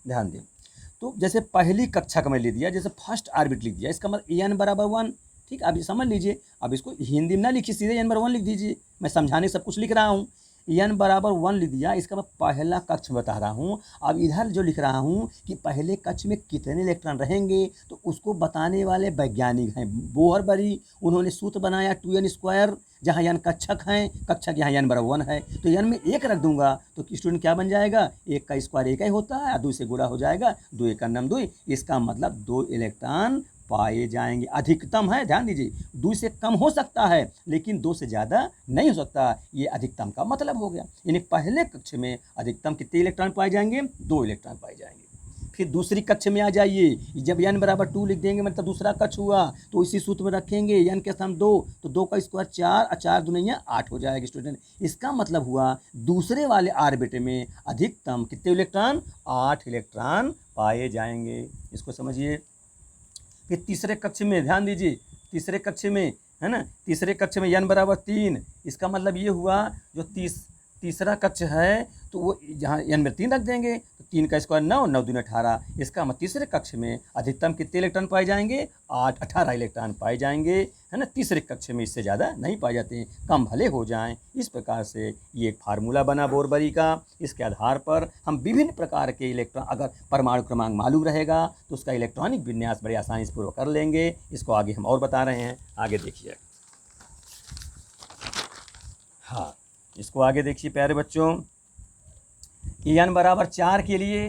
ध्यान दें। तो जैसे पहली कक्षक में लिख दिया, जैसे फर्स्ट ऑर्बिट लिख दिया, इसका मतलब n बराबर 1। ठीक, अब ये समझ लीजिए, अब इसको हिंदी में ना लिखिए, सीधे n बराबर 1 लिख दीजिए, मैं समझाने सब कुछ लिख रहा हूँ। n बराबर 1 लिख दिया, इसका मैं पहला कक्ष बता रहा हूँ। अब इधर जो लिख रहा हूँ कि पहले कक्ष में कितने इलेक्ट्रॉन रहेंगे, तो उसको बताने वाले वैज्ञानिक हैं बोहर-बरी। उन्होंने सूत्र बनाया 2n², जहाँ n कक्षक हैं, कक्षक यहाँ n बराबर 1 है, तो n में 1 रख दूंगा तो स्टूडेंट क्या बन जाएगा, 1 का स्क्वायर 1 ही होता है, 2 से गुणा हो जाएगा, 2 1 नम 2, इसका मतलब 2 इलेक्ट्रॉन पाए जाएंगे। अधिकतम है, ध्यान दीजिए, 2 से कम हो सकता है लेकिन 2 से ज़्यादा नहीं हो सकता, ये अधिकतम का मतलब हो गया। यानी पहले कक्ष में अधिकतम कितने इलेक्ट्रॉन पाए जाएंगे, 2 इलेक्ट्रॉन पाए जाएंगे। फिर दूसरी कक्ष में आ जाइए, जब n बराबर 2 लिख देंगे मतलब दूसरा कक्ष हुआ, तो इसी सूत्र में रखेंगे n के स्थान 2, तो 2 का स्क्वायर 4 और 4 दूनिया 8 हो जाएगा स्टूडेंट। इसका मतलब हुआ दूसरे वाले ऑर्बिट में अधिकतम कितने इलेक्ट्रॉन, 8 इलेक्ट्रॉन पाए जाएंगे, इसको समझिए। फिर तीसरे कक्ष में ध्यान दीजिए, तीसरे कक्ष में, है ना, तीसरे कक्ष में n बराबर 3, इसका मतलब ये हुआ जो तीसरा कक्ष है तो वो जहाँ n में 3 रख देंगे, तो 3 का स्क्वायर 9, 9 दूनी 18, इसका मतलब तीसरे कक्ष में अधिकतम कितने इलेक्ट्रॉन पाए जाएंगे, 18 इलेक्ट्रॉन पाए जाएंगे, है ना। तीसरे कक्ष में इससे ज़्यादा नहीं पाए जाते, कम भले हो जाएं। इस प्रकार से ये एक फार्मूला बना बोहर-बरी का। इसके आधार पर हम विभिन्न प्रकार के इलेक्ट्रॉन, अगर परमाणु क्रमांक मालूम रहेगा तो उसका इलेक्ट्रॉनिक विन्यास बड़े आसानी से पूरा कर लेंगे। इसको आगे हम और बता रहे हैं, आगे देखिए। हाँ, इसको आगे देखिए प्यारे बच्चों, n बराबर 4 के लिए,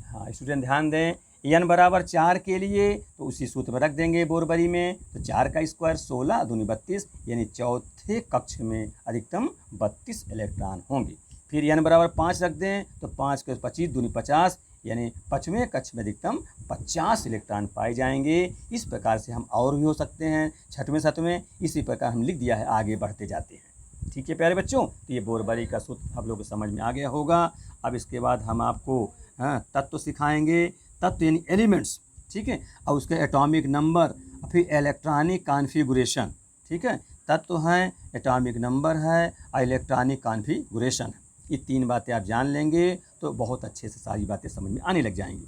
हाँ स्टूडेंट ध्यान दें, n बराबर 4 के लिए तो उसी सूत्र में रख देंगे बोहर-बरी में, तो 4 का स्क्वायर 16 दूनी 32, यानी चौथे कक्ष में अधिकतम 32 इलेक्ट्रॉन होंगे। फिर n बराबर 5 रख दें तो 5 के 25 दूनी 50, यानी 5वें कक्ष में अधिकतम 50 इलेक्ट्रॉन पाए जाएंगे। इस प्रकार से हम और भी हो सकते हैं, 6वें 7वें, इसी प्रकार हम लिख दिया है, आगे बढ़ते जाते हैं। ठीक है प्यारे बच्चों, तो ये बोरबरी का सूत्र आप लोगों को समझ में आ गया होगा। अब इसके बाद हम आपको तत्व सिखाएंगे, तत्व यानी एलिमेंट्स, ठीक है, और उसके एटॉमिक नंबर, फिर इलेक्ट्रॉनिक कॉन्फ़िगरेशन, ठीक है। तत्व हैं, एटॉमिक नंबर है और इलेक्ट्रॉनिक कॉन्फ़िगरेशन है। ये 3 बातें आप जान लेंगे तो बहुत अच्छे से सारी बातें समझ में आने लग जाएंगी।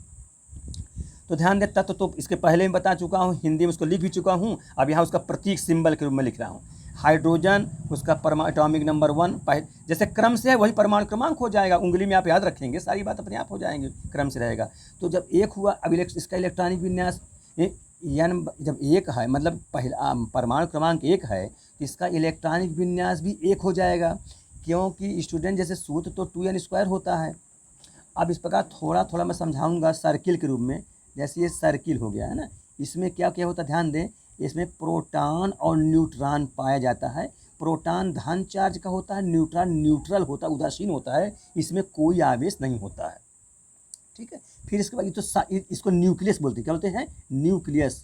तो ध्यान दें, तत्व तो इसके पहले मैं बता चुका हूँ, हिंदी में उसको लिख भी चुका हूँ। अब यहाँ उसका प्रतीक सिंबल के रूप में लिख रहा हूँ। हाइड्रोजन, उसका एटॉमिक नंबर 1, जैसे क्रम से है वही परमाणु क्रमांक हो जाएगा। उंगली में आप याद रखेंगे, सारी बात अपने आप हो जाएंगे, क्रम से रहेगा। तो जब 1 हुआ, अब इसका इलेक्ट्रॉनिक विन्यास एन, जब 1 है मतलब पहला परमाणु क्रमांक 1 है, तो इसका इलेक्ट्रॉनिक विन्यास भी 1 हो जाएगा, क्योंकि स्टूडेंट जैसे सूत्र तो 2n² होता है। अब इस प्रकार थोड़ा थोड़ा मैं समझाऊंगा सर्किल के रूप में। जैसे ये सर्किल हो गया है ना, इसमें क्या क्या होता है ध्यान दें, इसमें प्रोटॉन और न्यूट्रॉन पाया जाता है। प्रोटॉन धन चार्ज का होता है, न्यूट्रॉन न्यूट्रल होता है, उदासीन होता है, इसमें कोई आवेश नहीं होता है, ठीक है। फिर इसके बाद ये तो इसको न्यूक्लियस बोलते हैं, क्या बोलते हैं, न्यूक्लियस,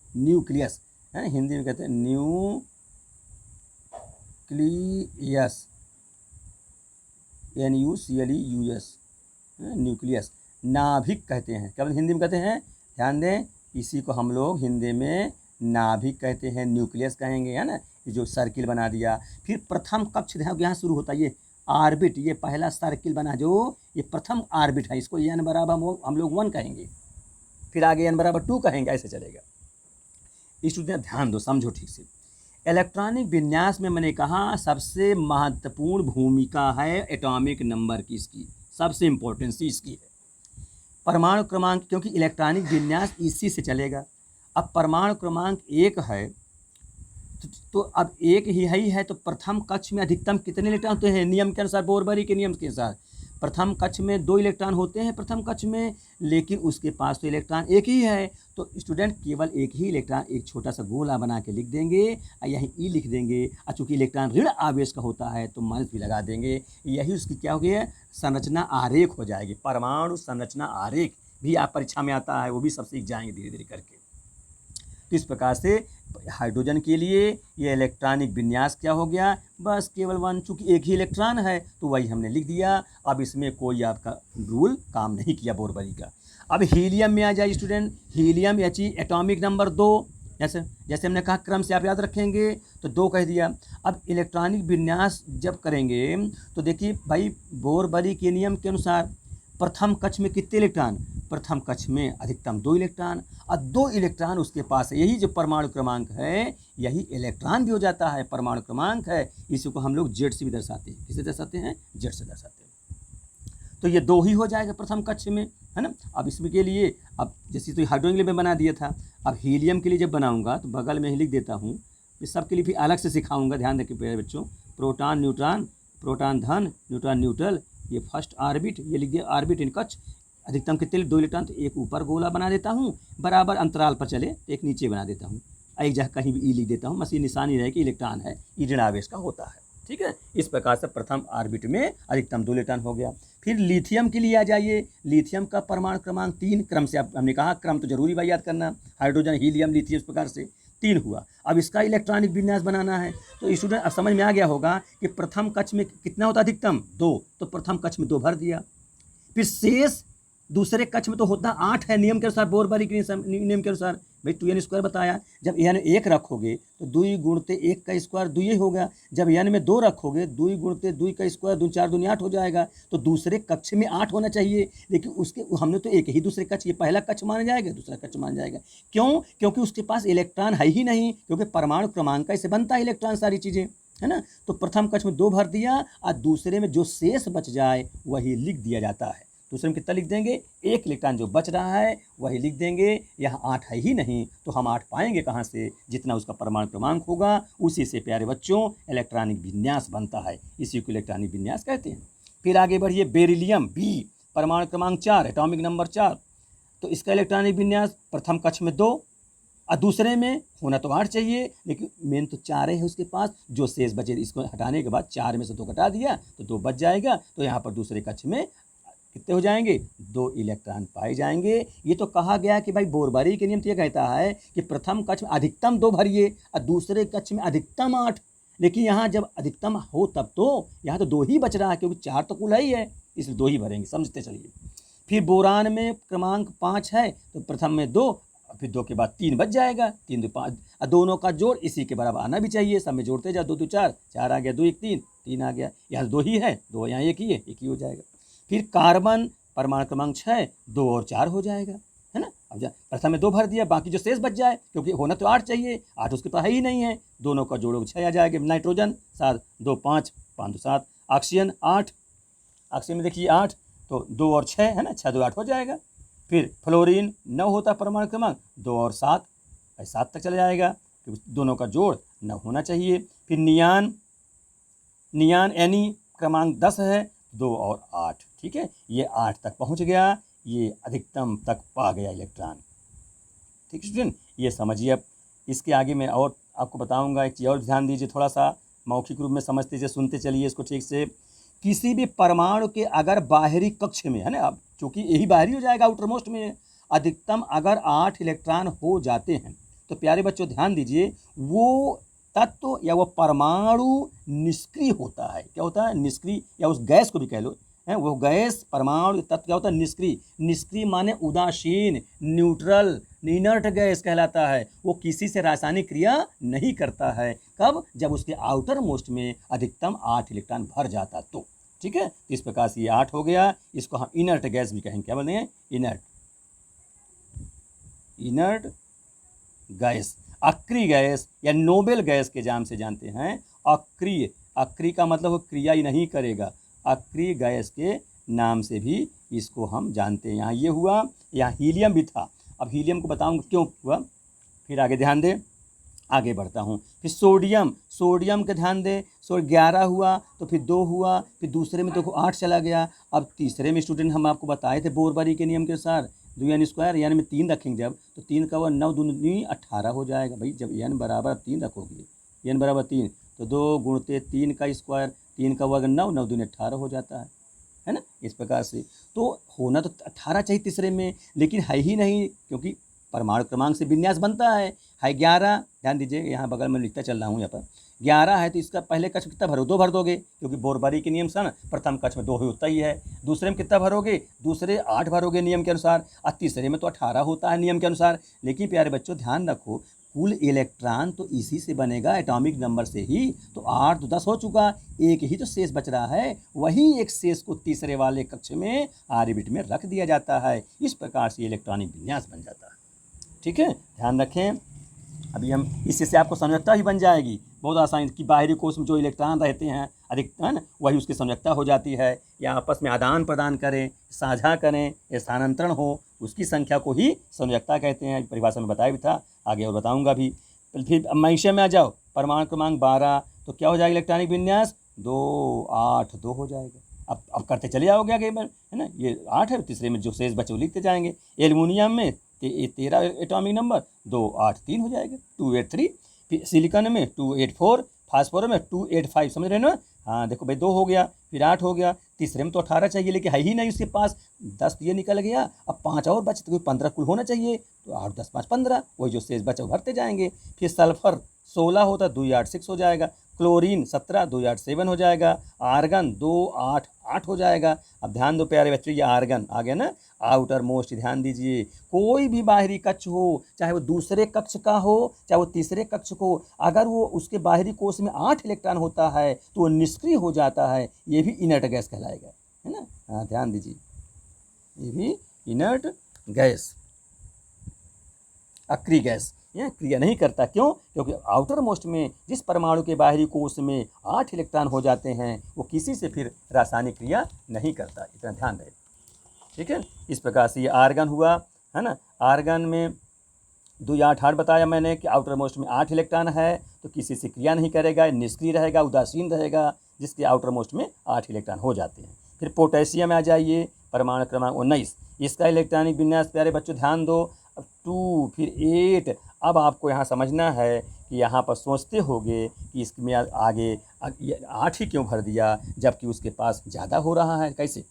न्यूक्लियस है, हिंदी में कहते हैं न्यूक्लियस, NUCLEUS, न्यूक्लियस। नाभिक कहते हैं, क्या हिंदी में कहते हैं, ध्यान दें, इसी को हम लोग हिंदी में नाभिक कहते हैं, न्यूक्लियस कहेंगे, है ना। ये जो सर्किल बना दिया, फिर प्रथम कक्ष यहाँ शुरू होता है, ये ऑर्बिट, ये पहला सर्किल बना जो ये प्रथम ऑर्बिट है, इसको n बराबर हम लोग 1 कहेंगे, फिर आगे n बराबर 2 कहेंगे, ऐसे चलेगा। स्टूडेंट ध्यान दो, समझो ठीक से। इलेक्ट्रॉनिक विन्यास में मैंने कहा सबसे महत्वपूर्ण भूमिका है एटॉमिक नंबर की, इसकी सबसे इम्पोर्टेंस इसकी है। परमाणु क्रमांक, क्योंकि इलेक्ट्रॉनिक विन्यास इसी से चलेगा। अब परमाणु क्रमांक 1 है, तो अब 1 ही है, तो प्रथम कक्ष में अधिकतम कितने इलेक्ट्रॉन होते हैं, नियम के अनुसार, बोरबरी के नियम के अनुसार प्रथम कक्ष में 2 इलेक्ट्रॉन होते हैं प्रथम कक्ष में, लेकिन उसके पास तो इलेक्ट्रॉन 1 ही है, तो स्टूडेंट केवल 1 ही इलेक्ट्रॉन एक छोटा सा गोला बना के लिख देंगे, और यहीं ई लिख देंगे, और चूँकि इलेक्ट्रॉन ऋण आवेश का होता है तो माइनस भी लगा देंगे। यही उसकी क्या हो गई है, संरचना आरेख हो जाएगी। परमाणु संरचना आरेख भी आप परीक्षा में आता है, वो भी सब सीख जाएंगे धीरे धीरे करके। तो इस प्रकार से हाइड्रोजन के लिए ये इलेक्ट्रॉनिक विन्यास क्या हो गया, बस केवल 1, चूँकि 1 ही इलेक्ट्रॉन है तो वही हमने लिख दिया। अब इसमें कोई आपका रूल काम नहीं किया बोरबरी का। अब हीलियम में आ जाए स्टूडेंट, हीलियम एटॉमिक नंबर 2, जैसे हमने कहा क्रम से आप याद रखेंगे तो 2 कह दिया। अब इलेक्ट्रॉनिक विन्यास जब करेंगे तो देखिए भाई, बोरबरी के नियम के अनुसार प्रथम कक्ष में कितने इलेक्ट्रॉन, प्रथम कक्ष में अधिकतम 2 इलेक्ट्रॉन, और 2 इलेक्ट्रॉन उसके पास है, यही जो परमाणु क्रमांक है यही इलेक्ट्रॉन भी हो जाता है, परमाणु क्रमांक है। इसी को हम लोग जेड से भी दर्शाते हैं, किसे दर्शाते हैं, जेड से दर्शाते हैं। तो ये 2 ही हो जाएगा प्रथम कक्ष में, है ना। अब इसमें के लिए, अब जैसे तो हाइड्रोजन के लिए मैं बना दिया था, अब हीलियम के लिए जब बनाऊंगा तो बगल में ही लिख देता हूँ, इस सब के लिए भी अलग से सिखाऊंगा, ध्यान रखिए प्यारे बच्चों। प्रोटॉन न्यूट्रॉन, प्रोटॉन धन, न्यूट्रॉन न्यूट्रल, ये फर्स्ट ऑर्बिट, ये लिख दिया ऑर्बिट इन कक्ष, अधिकतम कितने 2 इलेक्ट्रॉन, तो एक ऊपर गोला बना देता हूँ, बराबर अंतराल पर चले तो एक नीचे बना देता हूँ, एक जगह कहीं भी ई लिख देता हूँ, बस ये निशानी रहे कि इलेक्ट्रॉन है, ई ऋण आवेश का होता है, ठीक है। इस प्रकार से प्रथम ऑर्बिट में अधिकतम 2 इलेक्ट्रॉन हो गया। फिर लिथियम के लिए आ जाइए, लिथियम का परमाणु क्रमांक 3, क्रम से हमने कहा क्रम तो जरूरी भाई याद करना, हाइड्रोजन हीलियम लिथियम, इस प्रकार से 3 हुआ। अब इसका इलेक्ट्रॉनिक विन्यास बनाना है, तो स्टूडेंट अब समझ में आ गया होगा कि प्रथम कक्ष में कितना होता अधिकतम 2, तो प्रथम कक्ष में 2 भर दिया। फिर शेष दूसरे कक्ष में तो होता 8 है नियम के अनुसार, बोरबरी के नियम के अनुसार भाई 2n² बताया। जब n 1 रखोगे तो 2 गुणते 1 का स्क्वायर 2 ही होगा, जब n में 2 रखोगे 2 गुणते 2 का स्क्वायर 2 4 2 8 हो जाएगा। तो दूसरे कक्ष में 8 होना चाहिए, लेकिन उसके हमने तो एक ही दूसरे कक्ष, ये पहला कक्ष माना जाएगा, दूसरा कक्ष माना जाएगा। क्यों, क्योंकि उसके पास इलेक्ट्रॉन है ही नहीं, क्योंकि परमाणु क्रमांक का इससे बनता है इलेक्ट्रॉन, सारी चीज़ें, है ना। तो प्रथम कक्ष में 2 भर दिया, और दूसरे में जो शेष बच जाए वही लिख दिया जाता है। दूसरे में कितना लिख देंगे, 1 इलेक्ट्रॉन जो बच रहा है वही लिख देंगे। यहाँ 8 है ही नहीं, तो हम 8 पाएंगे कहाँ से, जितना उसका परमाणु क्रमांक होगा उसी से प्यारे बच्चों इलेक्ट्रॉनिक विन्यास बनता है, इसी को इलेक्ट्रॉनिक विन्यास कहते हैं। फिर आगे बढ़िए, बेरिलियम B, परमाणु क्रमांक 4, एटॉमिक नंबर 4, तो इसका इलेक्ट्रॉनिक विन्यास प्रथम कक्ष में 2, और दूसरे में होना तो 8 चाहिए, लेकिन मेन तो 4 है उसके पास, जो शेष बचे इसको हटाने के बाद 4 में से 2 घटा दिया तो 2 बच जाएगा। तो यहाँ पर दूसरे कक्ष में कितने हो जाएंगे, 2 इलेक्ट्रॉन पाए जाएंगे। ये तो कहा गया कि भाई बोरबारी के नियम तो ये कहता है कि प्रथम कक्ष में अधिकतम 2 भरिए और दूसरे कक्ष में अधिकतम 8, लेकिन यहाँ जब अधिकतम हो तब तो यहाँ तो 2 ही बच रहा है, क्योंकि 4 तो कुल है ही है, इसलिए 2 ही भरेंगे, समझते चलिए। फिर बोरान में क्रमांक 5 है तो प्रथम में 2, फिर 2 के बाद 3 बच जाएगा, 3 2 5, दोनों का जोड़ इसी के बराबर आना भी चाहिए, सब में जोड़ते जाओ, 2 2 4, 4 आ गया, 2 1 3, 3 आ गया, यहाँ 2 ही है, 2 यहाँ 1 ही है, 1 ही हो जाएगा। फिर कार्बन परमाणु क्रमांक 6, 2 और 4 हो जाएगा, है ना। अब प्रथम में 2 भर दिया, बाकी जो शेष बच जाए, क्योंकि होना तो 8 चाहिए, 8 उसके पास है ही नहीं है, दोनों का जोड़ोगे 6 आ जाएगा। नाइट्रोजन 7, 2 5, 5 2 7, ऑक्सीजन 8, ऑक्सीजन में देखिए 8, तो 2 और 6 है ना, 6 2 8 हो जाएगा। फिर फ्लोरीन 9 होता है परमाणु क्रमांक, 2 और 7, 7 तक चला जाएगा, क्योंकि दोनों का जोड़ 9 होना चाहिए। फिर नियान एनी क्रमांक 10 है, 2 और 8, ठीक है, ये 8 तक पहुंच गया, ये अधिकतम तक पा गया इलेक्ट्रॉन। ठीक है स्टूडेंट, ये समझिए। अब इसके आगे मैं और आपको बताऊंगा, एक चीज़ और ध्यान दीजिए, थोड़ा सा मौखिक रूप में समझते चलिए, सुनते चलिए इसको ठीक से। किसी भी परमाणु के अगर बाहरी कक्ष में, है ना, अब चूंकि यही बाहरी हो जाएगा, आउटर मोस्ट में, अधिकतम अगर 8 इलेक्ट्रॉन हो जाते हैं तो प्यारे बच्चों ध्यान दीजिए, वो तत्व या वो परमाणु निष्क्रिय होता है। क्या होता है, निष्क्रिय, या उस गैस को भी कह लो, है वो गैस परमाणु तत्व क्या होता है, निष्क्रिय। निष्क्रिय माने उदासीन, न्यूट्रल, इनर्ट गैस कहलाता है। वो किसी से रासायनिक क्रिया नहीं करता है। कब, जब उसके आउटर मोस्ट में अधिकतम 8 इलेक्ट्रॉन भर जाता तो। ठीक है, इस प्रकार से ये 8 हो गया, इसको हम इनर्ट गैस भी कहेंगे। क्या बोलते हैं, इनर्ट गैस, अक्रिय गैस या नोबेल गैस के नाम से जानते हैं। अक्रिय, अक्रिय का मतलब वो क्रिया ही नहीं करेगा, अक्रिय गैस के नाम से भी इसको हम जानते हैं। यहाँ ये हुआ, यहाँ हीलियम भी था, अब हीलियम को बताऊंगा क्यों हुआ, फिर आगे ध्यान दे, आगे बढ़ता हूँ। फिर सोडियम का ध्यान दे, 11 हुआ, तो फिर 2 हुआ, फिर दूसरे में देखो 8 चला गया। अब तीसरे में स्टूडेंट हम आपको बताए थे बोरबारी के नियम के अनुसार, 2 n स्क्वायर, यानी में 3 रखेंगे जब, तो 3 का हुआ 9 दूनी 18 हो जाएगा। भाई जब n बराबर 3 रखोगे, n बराबर 3, तो 2 गुणते 3 का स्क्वायर, 3 का हुआ 9, 9 दूनी 18 हो जाता है ना। इस प्रकार से तो होना तो 18 चाहिए तीसरे में, लेकिन है ही नहीं, क्योंकि परमाणु क्रमांक से विन्यास बनता है 11। ध्यान दीजिए, यहाँ बगल में लिखता चल रहा हूँ, यहाँ पर 11 है, तो इसका पहले कक्ष में कितना भरो, 2 भर दोगे, क्योंकि बोरबारी के नियम से ना प्रथम कक्ष में 2 होता ही है। दूसरे में कितना भरोगे, दूसरे 8 भरोगे नियम के अनुसार, और तीसरे में तो 18 होता है नियम के अनुसार। लेकिन प्यारे बच्चों ध्यान रखो, कुल इलेक्ट्रॉन तो इसी से बनेगा, एटॉमिक नंबर से ही, तो 8 तो 10 हो चुका, एक ही तो शेष बच रहा है, वही एक शेष को तीसरे वाले कक्ष में ऑर्बिट में रख दिया जाता है। इस प्रकार से इलेक्ट्रॉनिक विन्यास बन जाता है। ठीक है, ध्यान रखें। अभी हम इससे आपको संयोजकता ही बन जाएगी, बहुत आसान, कि बाहरी कोश में जो इलेक्ट्रॉन रहते हैं अधिकतर, वही उसकी संयोजकता हो जाती है, या आपस में आदान प्रदान करें, साझा करें, स्थानांतरण हो, उसकी संख्या को ही संयोजकता कहते हैं। परिभाषा में बताया भी था, आगे और बताऊंगा भी। फिर मैग्नीशियम में आ जाओ, परमाणु क्रमांक 12, तो क्या हो जाएगा इलेक्ट्रॉनिक विन्यास, 2 8 2 हो जाएगा। अब करते चले जाओगे आगे, है ना, ये 8 है, तीसरे में जो शेष बचे वो लिखते जाएंगे। एल्युमिनियम में 13 एटॉमिक नंबर, 2 8 3 हो जाएगा, 2 8 3। फिर सिलिकॉन में 2 8 4, फास्फोरस में 2 8 5, समझ रहे ना। हाँ देखो भाई, 2 हो गया, फिर 8 हो गया, तीसरे में तो 18 चाहिए, लेकिन है ही नहीं उसके पास, 10 तो ये निकल गया, अब 5 और बचे, तो 15 कुल होना चाहिए, तो 8 10 5 15, वही जो शेष बचे भरते जाएंगे। फिर सल्फर 16 होता, 2 8 6 हो जाएगा। क्लोरीन 17, 2 8 7 हो जाएगा। आर्गन 2 8 8 हो जाएगा। अब ध्यान दो प्यारे बच्चों, ये आर्गन आ गया ना, आउटर मोस्ट, ध्यान दीजिए, कोई भी बाहरी कक्ष हो, चाहे वो दूसरे कक्ष का हो, चाहे वो तीसरे कक्ष को, अगर वो उसके बाहरी कोश में 8 इलेक्ट्रॉन होता है तो वो निष्क्रिय हो जाता है, ये भी इनर्ट गैस कहलाएगा, है ना। हाँ ध्यान दीजिए, ये भी इनर्ट गैस, अक्रिय गैस, यह क्रिया नहीं करता। क्यों, क्योंकि आउटर मोस्ट में जिस परमाणु के बाहरी कोश में 8 इलेक्ट्रॉन हो जाते हैं, वो किसी से फिर रासायनिक क्रिया नहीं करता, इतना ध्यान रहे। ठीक है, इस प्रकार से ये आर्गन हुआ, है ना। आर्गन में 2 8 8 बताया मैंने कि आउटर मोस्ट में 8 इलेक्ट्रॉन है, तो किसी से क्रिया नहीं करेगा, निष्क्रिय रहेगा, उदासीन रहेगा, जिसके आउटर मोस्ट में 8 इलेक्ट्रॉन हो जाते हैं। फिर पोटेशियम आ जाइए, परमाणु क्रमांक 19, इसका इलेक्ट्रॉनिक विन्यास प्यारे बच्चों ध्यान दो, 2 फिर 8। अब आपको यहाँ समझना है कि यहाँ पर सोचते होंगे कि इसमें आगे 8 ही क्यों भर दिया, जबकि उसके पास ज़्यादा हो रहा है। कैसे,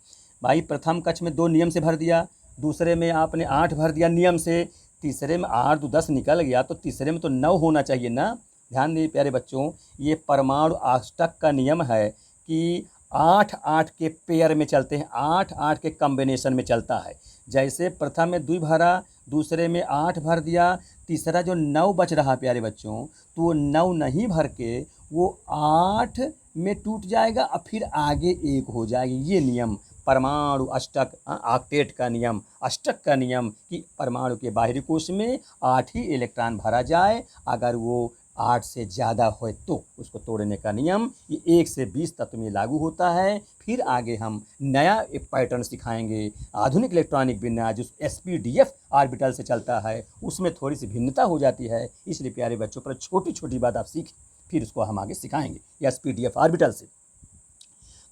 भाई प्रथम कक्ष में 2 नियम से भर दिया, दूसरे में आपने 8 भर दिया नियम से, तीसरे में 8 तो 10 निकल गया, तो तीसरे में तो 9 होना चाहिए ना। ध्यान दीजिए प्यारे बच्चों, ये परमाणु अष्टक का नियम है कि 8-8 के पेयर में चलते हैं, 8-8 के कॉम्बिनेशन में चलता है। जैसे प्रथम में 2 भरा, दूसरे में 8 भर दिया, तीसरा जो 9 बच रहा प्यारे बच्चों, तो वो 9 नहीं भर के वो 8 में टूट जाएगा और फिर आगे 1 हो जाएगी। ये नियम परमाणु अष्टक, ऑक्टेट का नियम, अष्टक का नियम कि परमाणु के बाहरी कोश में 8 ही इलेक्ट्रॉन भरा जाए, अगर वो 8 से ज़्यादा हो तो उसको तोड़ने का नियम ये 1 से 20 तत्व में लागू होता है। फिर आगे हम नया एक पैटर्न सिखाएंगे, आधुनिक इलेक्ट्रॉनिक विन्यास जो SPDF ऑर्बिटल से चलता है, उसमें थोड़ी सी भिन्नता हो जाती है। इसलिए प्यारे बच्चों, पर छोटी छोटी बात आप सीख, फिर उसको हम आगे सिखाएंगे SPDF ऑर्बिटल से।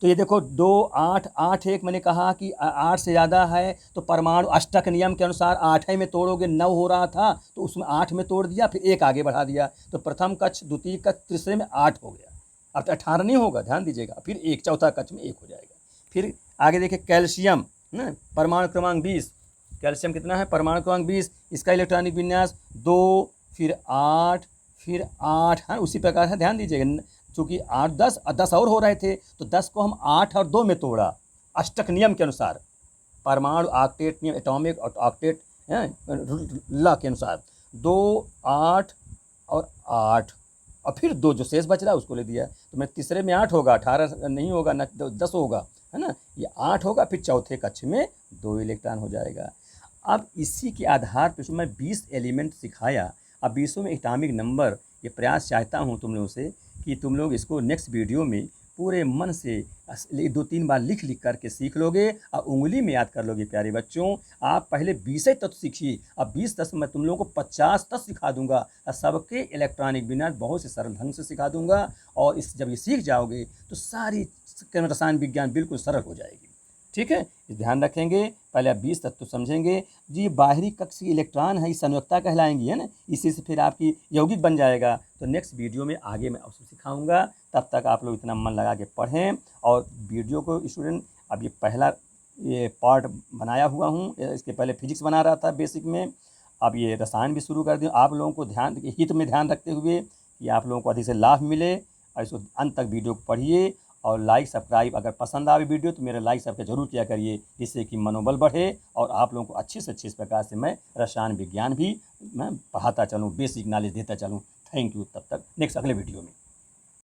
तो ये देखो 2 8 8 1 मैंने कहा कि 8 से ज़्यादा है तो परमाणु अष्टक नियम के अनुसार 8 में तोड़ोगे, 9 हो रहा था तो उसमें 8 में तोड़ दिया, फिर 1 आगे बढ़ा दिया, तो प्रथम कक्ष, द्वितीय कक्ष, तीसरे में 8 हो गया। अब तो 18 नहीं होगा, ध्यान दीजिएगा, फिर 1 चौथा कक्ष में 1 हो जाएगा। फिर आगे देखिए कैल्शियम, परमाणु क्रमांक 20, कैल्शियम कितना है, परमाणु क्रमांक 20, इसका इलेक्ट्रॉनिक विन्यास 2 फिर 8 फिर 8 है, उसी प्रकार है, ध्यान दीजिएगा। चूँकि 8 10 और 10 और हो रहे थे तो 10 को हम 8 और 2 में तोड़ा अष्टक नियम के अनुसार, परमाणु ऑक्टेट नियम, एटॉमिक और ऑक्टेट लॉ के अनुसार 2 8 और 8 और फिर 2 जो शेष बच रहा है उसको ले दिया। तो मैं तीसरे में 8 होगा, 18 नहीं होगा, न 10 होगा, है ना, ये 8 होगा, फिर चौथे कक्ष में 2 इलेक्ट्रॉन हो जाएगा। अब इसी के आधार पर मैं 20 एलिमेंट सिखाया। अब 20 में एटॉमिक नंबर, ये प्रयास चाहता हूँ तुम लोगों से कि तुम लोग इसको नेक्स्ट वीडियो में पूरे मन से 2-3 बार लिख लिख करके सीख लोगे और उंगली में याद कर लोगे। प्यारे बच्चों, आप पहले 20 तत्व सीखिए, अब 20 तत्व मैं तुम लोगों को 50 तत्व सिखा दूंगा और सबके इलेक्ट्रॉनिक विन्यास बहुत से सरल ढंग से सिखा दूंगा। और इस जब ये सीख जाओगे तो सारी रसायन विज्ञान बिल्कुल सरल हो जाएगी। ठीक है, ध्यान रखेंगे। पहले आप 20 तत्व समझेंगे जी। बाहरी कक्ष की इलेक्ट्रॉन है, संयुक्ता कहलाएंगी, है ना, इसी से फिर आपकी यौगिक बन जाएगा। तो नेक्स्ट वीडियो में आगे मैं उसको सिखाऊंगा। तब तक आप लोग इतना मन लगा के पढ़ें और वीडियो को स्टूडेंट, अब ये पहला ये पार्ट बनाया हुआ हूँ, इसके पहले फिजिक्स बना रहा था बेसिक में, अब ये रसायन भी शुरू कर दिया। आप लोगों को ध्यान हित में ध्यान रखते हुए कि आप लोगों को अधिक से लाभ मिले, और इसको अंत तक वीडियो को पढ़िए और लाइक सब्सक्राइब, अगर पसंद आए वीडियो तो मेरा लाइक सब्सक्राइब जरूर किया करिए, जिससे कि मनोबल बढ़े और आप लोगों को अच्छे से अच्छे इस प्रकार से मैं रसायन विज्ञान भी मैं पढ़ाता चलूँ, बेसिक नॉलेज देता चलूँ। Thank you. तब तक नेक्स्ट अगले वीडियो में।